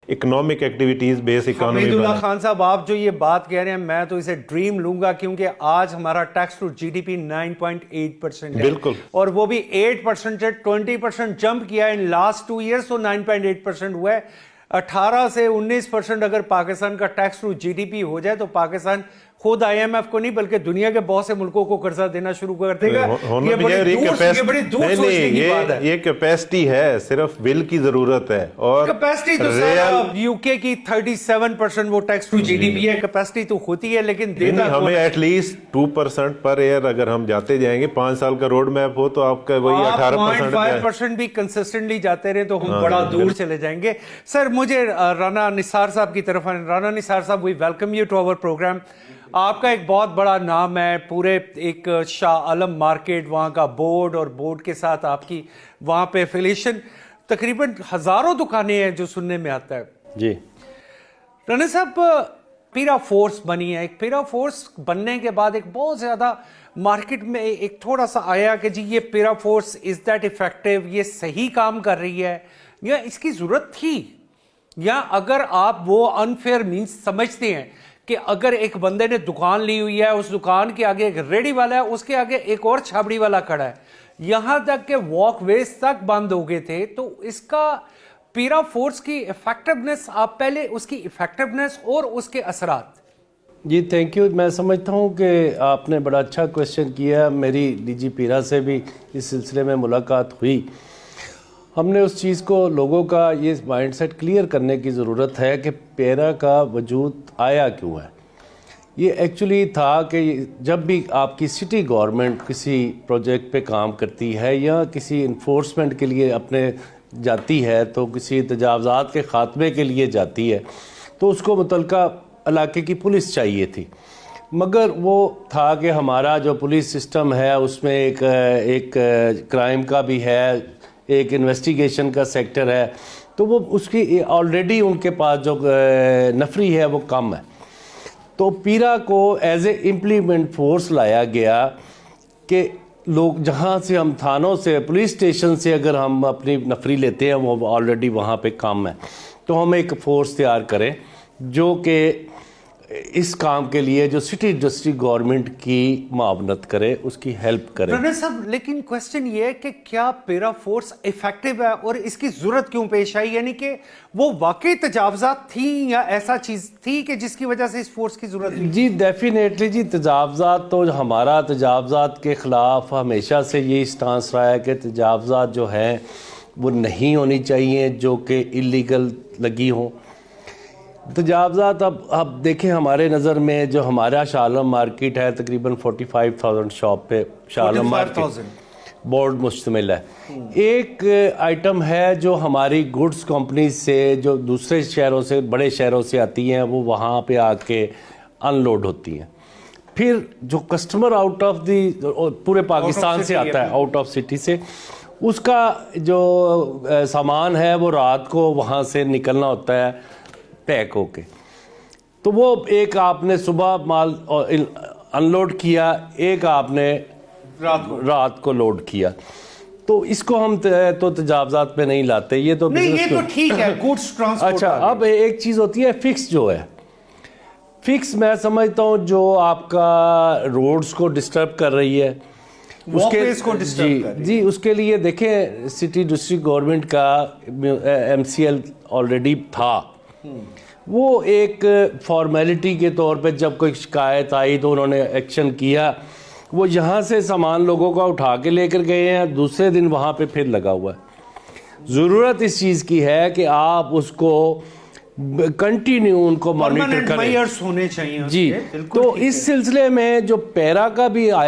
Economic activities base economy Hameedullah Khan साहब, आप जो ये बात कह रहे हैं मैं तो इसे ड्रीम लूंगा, क्योंकि आज हमारा टैक्स टू जीडीपी 9.8% है। बिल्कुल, और वो भी 8% से 20% जंप किया इन लास्ट 2 ईयर्स, तो 9.8% हुआ है। 18 से 19% अगर पाकिस्तान का टैक्स टू जीडीपी हो जाए तो पाकिस्तान खुद आईएमएफ को नहीं बल्कि दुनिया के बहुत से मुल्कों को कर्जा देना शुरू कर देगा। ये बड़ी दूर सोचने की बात है। ये कैपेसिटी है, सिर्फ बिल की जरूरत है। और कैपेसिटी तो सर यूके की 37% वो टैक्स टू जीडीपी है, कैपेसिटी तो होती है, लेकिन देना हमें एटलीस्ट 2% पर ईयर अगर हम जाते जाएंगे, 5 साल का रोड मैप हो तो आपका वही 18% भी कंसिस्टेंटली जाते रहे तो हम बड़ा दूर चले जाएंगे। सर मुझे राना निसार साहब की तरफ, राना निसार साहब, we welcome you to our program. आपका एक बहुत बड़ा नाम है, पूरे एक शाह आलम मार्केट, वहाँ का बोर्ड और बोर्ड के साथ आपकी वहाँ पे एफिलिएशन, तकरीबन हज़ारों दुकानें हैं जो सुनने में आता है। जी राना साहब, पीरा फोर्स बनी है। एक पीरा फोर्स बनने के बाद एक बहुत ज़्यादा मार्केट में एक थोड़ा सा आया कि जी ये पीरा फोर्स इज़ दैट इफेक्टिव, ये सही काम कर रही है या इसकी ज़रूरत थी, या अगर आप वो अनफेयर मीन्स समझते हैं कि अगर एक बंदे ने दुकान ली हुई है, उस दुकान के आगे एक रेडी वाला है, उसके आगे एक और छाबड़ी वाला खड़ा है, यहां तक के वॉकवेज तक बंद हो गए थे, तो इसका पीरा फोर्स की इफेक्टिवनेस, आप पहले उसकी इफेक्टिवनेस और उसके असरात। जी थैंक यू। मैं समझता हूं कि आपने बड़ा अच्छा क्वेश्चन किया। मेरी डीजी पीरा से भी इस सिलसिले में मुलाकात हुई। हमने उस चीज़ को, लोगों का ये माइंडसेट क्लियर करने की ज़रूरत है कि पेरा का वजूद आया क्यों है। ये एक्चुअली था कि जब भी आपकी सिटी गवर्नमेंट किसी प्रोजेक्ट पे काम करती है या किसी इन्फोर्समेंट के लिए अपने जाती है, तो किसी तजावज़ात के ख़ात्मे के लिए जाती है, तो उसको मुतलका इलाके की पुलिस चाहिए थी। मगर वो था कि हमारा जो पुलिस सिस्टम है उसमें एक क्राइम का भी है, एक इन्वेस्टिगेशन का सेक्टर है, तो वो उसकी ऑलरेडी उनके पास जो नफरी है वो कम है। तो पीरा को एज ए इम्प्लीमेंट फोर्स लाया गया कि लोग जहाँ से हम थानों से, पुलिस स्टेशन से अगर हम अपनी नफरी लेते हैं वो ऑलरेडी वहाँ पे कम है, तो हम एक फ़ोर्स तैयार करें जो कि इस काम के लिए जो सिटी डिस्ट्रिक्ट गवर्नमेंट की मावनत करे, उसकी हेल्प करे। राना साहब, लेकिन क्वेश्चन ये है कि क्या पेरा फोर्स इफेक्टिव है और इसकी जरूरत क्यों पेश आई? यानी कि वो वाकई तजावजात थी या ऐसा चीज थी कि जिसकी वजह से इस फोर्स की जरूरत थी? जी डेफिनेटली जी, तजावजात तो हमारा तजावजात के ख़िलाफ़ हमेशा से यही स्टांस रहा है कि तजावजात जो हैं वो नहीं होनी चाहिए, जो कि इलीगल लगी हों। तजावज़ात अब देखें, हमारे नज़र में जो हमारा शाह आलम मार्केट है तकरीबन 45,000 शॉप पे शाह आलम मार्केट बोर्ड मुश्तमिल है। एक आइटम है जो हमारी गुड्स कंपनी से, जो दूसरे शहरों से, बड़े शहरों से आती हैं, वो वहाँ पे आके अनलोड होती हैं। फिर जो कस्टमर आउट ऑफ दी पूरे पाकिस्तान से आता है, आउट ऑफ सिटी से, उसका जो सामान है वो रात को वहाँ से निकलना होता है पैक होके। तो वो एक आपने सुबह माल अनलोड किया, एक आपने रात को लोड किया, तो इसको हम तो तजावजात पे नहीं लाते। ये तो नहीं, ये तो ठीक है, गुड्स ट्रांसपोर्ट। अच्छा, अब एक चीज़ होती है फिक्स, जो है फिक्स, मैं समझता हूँ जो आपका रोड्स को डिस्टर्ब कर रही है, जी उसके लिए देखें सिटी डिस्ट्रिक्ट गवर्नमेंट का MCL ऑलरेडी था। वो एक फॉर्मेलिटी के तौर पे जब कोई शिकायत आई तो उन्होंने एक्शन किया। वो यहाँ से सामान लोगों का उठा के लेकर गए हैं, दूसरे दिन वहाँ पे फिर लगा हुआ है। ज़रूरत इस चीज़ की है कि आप उसको कंटिन्यू उनको मॉनिटर करें, मेजर्स होने चाहिए जी। तो इस सिलसिले में जो पेरा का भी